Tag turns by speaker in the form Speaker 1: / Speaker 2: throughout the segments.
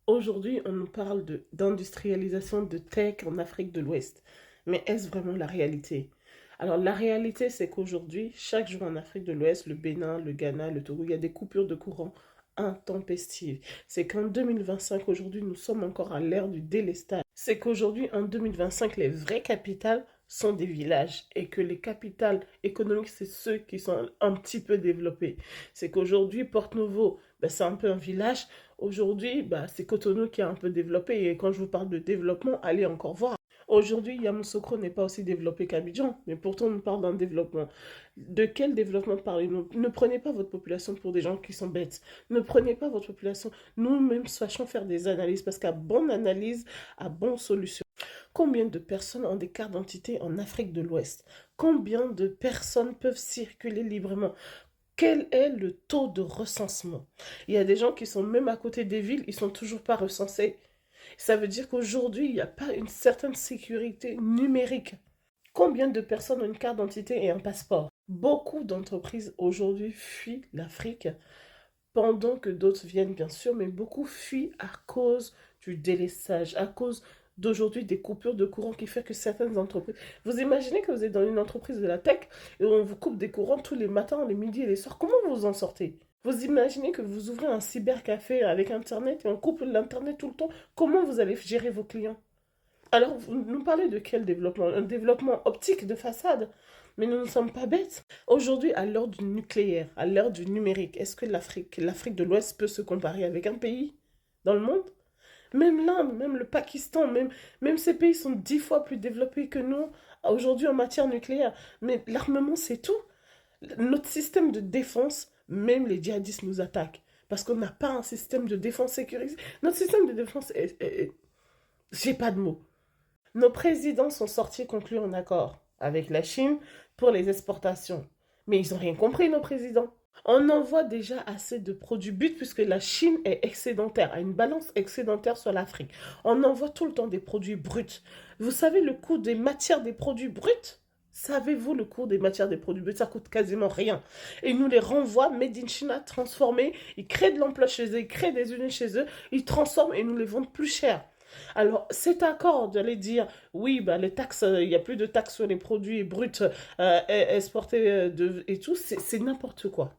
Speaker 1: Aujourd'hui, on nous parle d'industrialisation de tech en Afrique de l'Ouest. Mais est-ce vraiment la réalité? Alors, la réalité, c'est qu'aujourd'hui, chaque jour en Afrique de l'Ouest, le Bénin, le Ghana, le Togo, il y a des coupures de courant intempestives. C'est qu'en 2025, aujourd'hui, nous sommes encore à l'ère du délestage. C'est qu'aujourd'hui, en 2025, les vraies capitales sont des villages et que les capitales économiques, c'est ceux qui sont un petit peu développés. C'est qu'aujourd'hui, Porto-Novo, ben, c'est un peu un village. Aujourd'hui, bah, c'est Cotonou qui a un peu développé. Et quand je vous parle de développement, allez encore voir. Aujourd'hui, Yamoussoukro n'est pas aussi développé qu'Abidjan, mais pourtant on nous parle d'un développement. De quel développement parlez-nous? Ne prenez pas votre population pour des gens qui sont bêtes. Ne prenez pas votre population. Nous-mêmes, sachons faire des analyses, parce qu'à bonne analyse, à bonne solution. Combien de personnes ont des cartes d'identité en Afrique de l'Ouest? Combien de personnes peuvent circuler librement? Quel est le taux de recensement? Il y a des gens qui sont même à côté des villes, ils sont toujours pas recensés. Ça veut dire qu'aujourd'hui, il n'y a pas une certaine sécurité numérique. Combien de personnes ont une carte d'identité et un passeport? Beaucoup d'entreprises aujourd'hui fuient l'Afrique pendant que d'autres viennent, bien sûr, mais beaucoup fuient à cause du délaissage, à cause d'aujourd'hui des coupures de courant qui fait que certaines entreprises... Vous imaginez que vous êtes dans une entreprise de la tech et on vous coupe des courants tous les matins, les midis et les soirs. Comment vous en sortez? Vous imaginez que vous ouvrez un cybercafé avec Internet et on coupe l'Internet tout le temps. Comment vous allez gérer vos clients? Alors, vous nous parlez de quel développement? Un développement optique de façade. Mais nous ne sommes pas bêtes. Aujourd'hui, à l'heure du nucléaire, à l'heure du numérique, est-ce que l'Afrique de l'Ouest peut se comparer avec un pays dans le monde? Même l'Inde, même le Pakistan, même ces pays sont 10 fois plus développés que nous aujourd'hui en matière nucléaire. Mais l'armement, c'est tout. Notre système de défense, même les djihadistes nous attaquent. Parce qu'on n'a pas un système de défense sécurisé. Notre système de défense j'ai pas de mots. Nos présidents sont sortis conclure un accord avec la Chine pour les exportations. Mais ils n'ont rien compris, nos présidents. On envoie déjà assez de produits bruts puisque la Chine est excédentaire, a une balance excédentaire sur l'Afrique. On envoie tout le temps des produits bruts. Vous savez le coût des matières des produits bruts? Savez-vous le coût des matières des produits bruts? Ça coûte quasiment rien. Et ils nous les renvoient, made in China, transformés. Ils créent de l'emploi chez eux, ils créent des usines chez eux, ils transforment et nous les vendent plus cher. Alors, cet accord d'aller dire, oui, bah, les taxes, il n'y a plus de taxes sur les produits bruts exportés et tout, c'est n'importe quoi.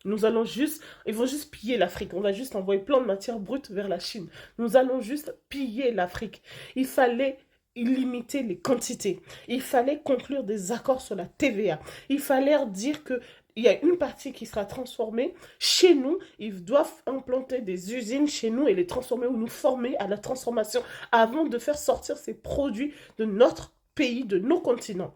Speaker 1: Ils vont juste piller l'Afrique. On va juste envoyer plein de matières brutes vers la Chine. Nous allons juste piller l'Afrique. Il fallait limiter les quantités. Il fallait conclure des accords sur la TVA. Il fallait dire que il y a une partie qui sera transformée chez nous. Ils doivent implanter des usines chez nous et les transformer ou nous former à la transformation avant de faire sortir ces produits de notre pays, de nos continents.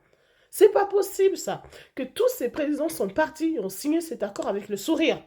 Speaker 1: C'est pas possible ça, que tous ces présidents sont partis et ont signé cet accord avec le sourire.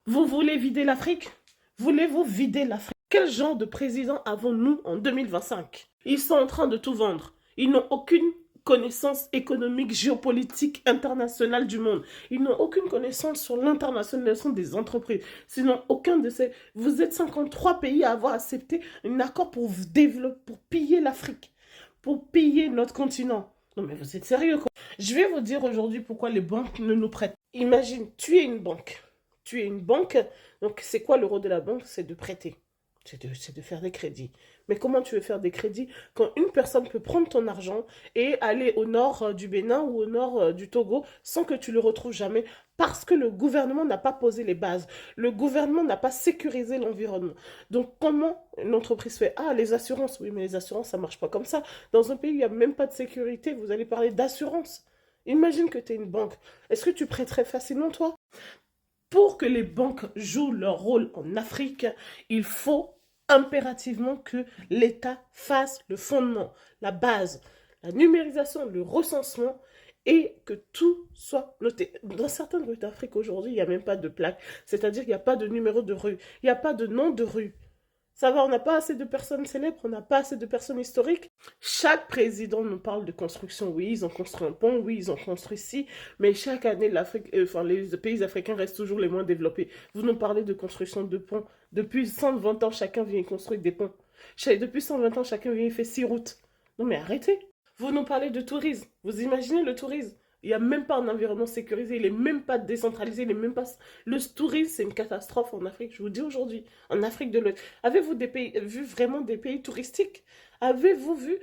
Speaker 1: Vous voulez vider l'Afrique? Voulez-vous vider l'Afrique? Quel genre de président avons-nous en 2025? Ils sont en train de tout vendre. Ils n'ont aucune connaissance économique, géopolitique, internationale du monde. Ils n'ont aucune connaissance sur l'internationalisation des entreprises. Sinon, aucun de ces... Vous êtes 53 pays à avoir accepté un accord pour développer, pour piller l'Afrique, pour piller notre continent. Non mais vous êtes sérieux quoi? Je vais vous dire aujourd'hui pourquoi les banques ne nous prêtent. Imagine, tu es une banque. Tu es une banque, donc c'est quoi le rôle de la banque? C'est de prêter. C'est de faire des crédits. Mais comment tu veux faire des crédits quand une personne peut prendre ton argent et aller au nord du Bénin ou au nord du Togo sans que tu le retrouves jamais parce que le gouvernement n'a pas posé les bases. Le gouvernement n'a pas sécurisé l'environnement. Donc comment une entreprise fait? Ah, les assurances. Oui, mais les assurances, ça marche pas comme ça. Dans un pays où il n'y a même pas de sécurité, vous allez parler d'assurance. Imagine que tu es une banque. Est-ce que tu prêterais facilement, toi? Pour que les banques jouent leur rôle en Afrique, il faut impérativement que l'État fasse le fondement, la base, la numérisation, le recensement et que tout soit noté. Dans certaines rues d'Afrique aujourd'hui, il n'y a même pas de plaque, c'est-à-dire qu'il n'y a pas de numéro de rue, il n'y a pas de nom de rue. Ça va, on n'a pas assez de personnes célèbres, on n'a pas assez de personnes historiques. Chaque président nous parle de construction. Oui, ils ont construit un pont, oui, ils ont construit ci, mais chaque année, les pays africains restent toujours les moins développés. Vous nous parlez de construction de ponts. Depuis 120 ans, chacun vient construire des ponts. Depuis 120 ans, chacun vient faire 6 routes. Non mais arrêtez. Vous nous parlez de tourisme. Vous imaginez le tourisme? Il n'y a même pas un environnement sécurisé, il n'est même pas décentralisé, il n'est même pas... Le tourisme, c'est une catastrophe en Afrique, je vous dis aujourd'hui, en Afrique de l'Ouest. Avez-vous vu vraiment des pays touristiques? Avez-vous vu...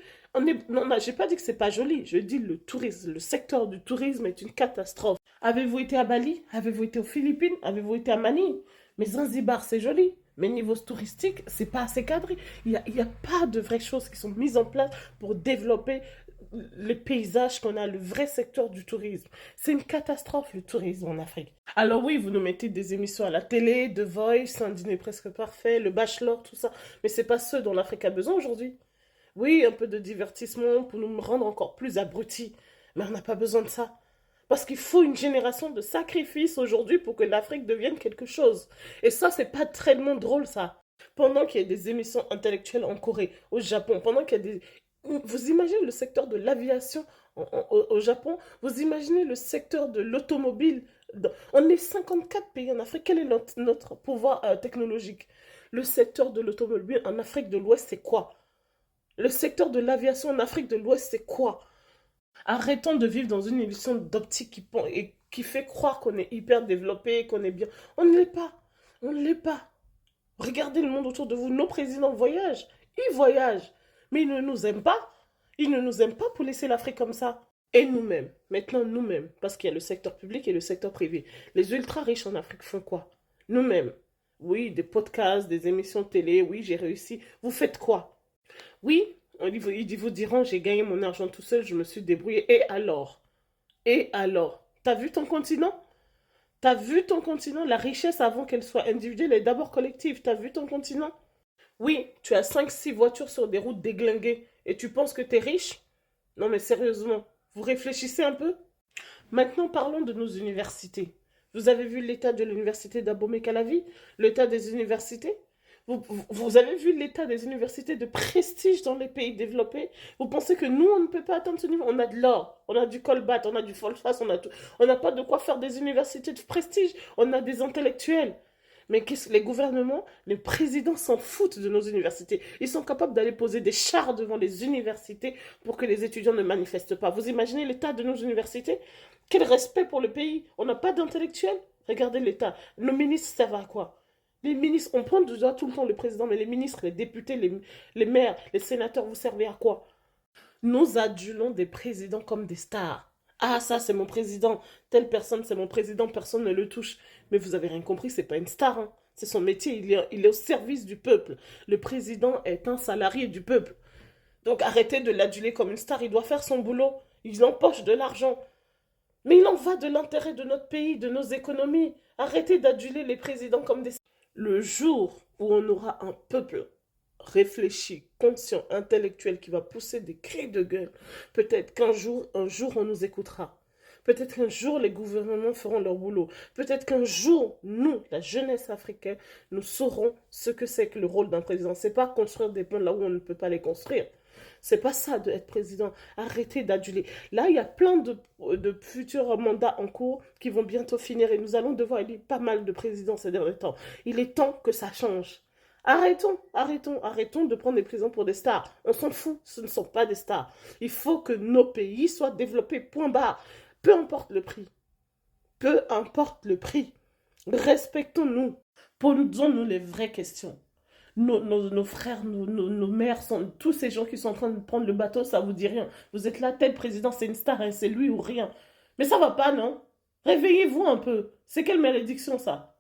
Speaker 1: Non, non, j'ai pas dit que c'est pas joli, je dis le tourisme, le secteur du tourisme est une catastrophe. Avez-vous été à Bali? Avez-vous été aux Philippines? Avez-vous été à Manille? Mais Zanzibar, c'est joli. Mais niveau touristique, c'est pas assez cadré. Il y a pas de vraies choses qui sont mises en place pour développer les paysages qu'on a, le vrai secteur du tourisme. C'est une catastrophe, le tourisme en Afrique. Alors oui, vous nous mettez des émissions à la télé, The Voice, un dîner presque parfait, le Bachelor, tout ça. Mais c'est pas ce dont l'Afrique a besoin aujourd'hui. Oui, un peu de divertissement pour nous rendre encore plus abrutis. Mais on n'a pas besoin de ça. Parce qu'il faut une génération de sacrifices aujourd'hui pour que l'Afrique devienne quelque chose. Et ça, c'est pas tellement drôle, ça. Pendant qu'il y a des émissions intellectuelles en Corée, au Japon, pendant qu'il y a des... Vous imaginez le secteur de l'aviation au Japon? Vous imaginez le secteur de l'automobile? On est 54 pays en Afrique. Quel est notre pouvoir technologique? Le secteur de l'automobile en Afrique de l'Ouest, c'est quoi? Le secteur de l'aviation en Afrique de l'Ouest, c'est quoi? Arrêtons de vivre dans une illusion d'optique qui fait croire qu'on est hyper développé, qu'on est bien. On ne l'est pas. On ne l'est pas. Regardez le monde autour de vous. Nos présidents voyagent. Ils voyagent. Mais ils ne nous aiment pas. Ils ne nous aiment pas pour laisser l'Afrique comme ça. Et nous-mêmes. Maintenant, nous-mêmes. Parce qu'il y a le secteur public et le secteur privé. Les ultra riches en Afrique font quoi? Nous-mêmes. Oui, des podcasts, des émissions de télé. Oui, j'ai réussi. Vous faites quoi? Oui, ils vous diront, j'ai gagné mon argent tout seul, je me suis débrouillé. Et alors? Et alors? T'as vu ton continent? T'as vu ton continent? La richesse, avant qu'elle soit individuelle, est d'abord collective. T'as vu ton continent? Oui, tu as 5, 6 voitures sur des routes déglinguées. Et tu penses que t'es riche? Non mais sérieusement, vous réfléchissez un peu? Maintenant, parlons de nos universités. Vous avez vu l'état de l'université d'Abomey-Calavi? L'état des universités? Vous avez vu l'état des universités de prestige dans les pays développés? Vous pensez que nous, on ne peut pas atteindre ce niveau? On a de l'or, on a du colbat, on a du folfas, on a tout. On n'a pas de quoi faire des universités de prestige. On a des intellectuels. Mais qu'est-ce que les gouvernements, les présidents s'en foutent de nos universités. Ils sont capables d'aller poser des chars devant les universités pour que les étudiants ne manifestent pas. Vous imaginez l'état de nos universités? Quel respect pour le pays? On n'a pas d'intellectuels? Regardez l'état. Nos ministres, ça va à quoi? Les ministres, on pointe du doigt tout le temps le président, mais les ministres, les députés, les maires, les sénateurs, vous servez à quoi? Nous adulons des présidents comme des stars. Ah, ça, c'est mon président. Telle personne, c'est mon président. Personne ne le touche. Mais vous avez rien compris, c'est pas une star, hein. C'est son métier. Il est au service du peuple. Le président est un salarié du peuple. Donc arrêtez de l'aduler comme une star. Il doit faire son boulot. Il empoche de l'argent. Mais il en va de l'intérêt de notre pays, de nos économies. Arrêtez d'aduler les présidents comme des... Le jour où on aura un peuple réfléchi, conscient, intellectuel qui va pousser des cris de gueule, peut-être un jour on nous écoutera. Peut-être qu'un jour les gouvernements feront leur boulot. Peut-être qu'un jour, nous, la jeunesse africaine, nous saurons ce que c'est que le rôle d'un président. C'est pas construire des ponts là où on ne peut pas les construire. C'est pas ça d'être président. Arrêtez d'aduler. Là, il y a plein de futurs mandats en cours qui vont bientôt finir et nous allons devoir élire pas mal de présidents ces derniers temps. Il est temps que ça change. Arrêtons de prendre des présidents pour des stars. On s'en fout, ce ne sont pas des stars. Il faut que nos pays soient développés, point barre. Peu importe le prix. Peu importe le prix. Respectons-nous. Posons-nous les vraies questions. Nos frères, nos mères, tous ces gens qui sont en train de prendre le bateau, ça vous dit rien. Vous êtes là, tel président, c'est une star, hein, c'est lui ou rien. Mais ça va pas, non? Réveillez-vous un peu. C'est quelle malédiction, ça?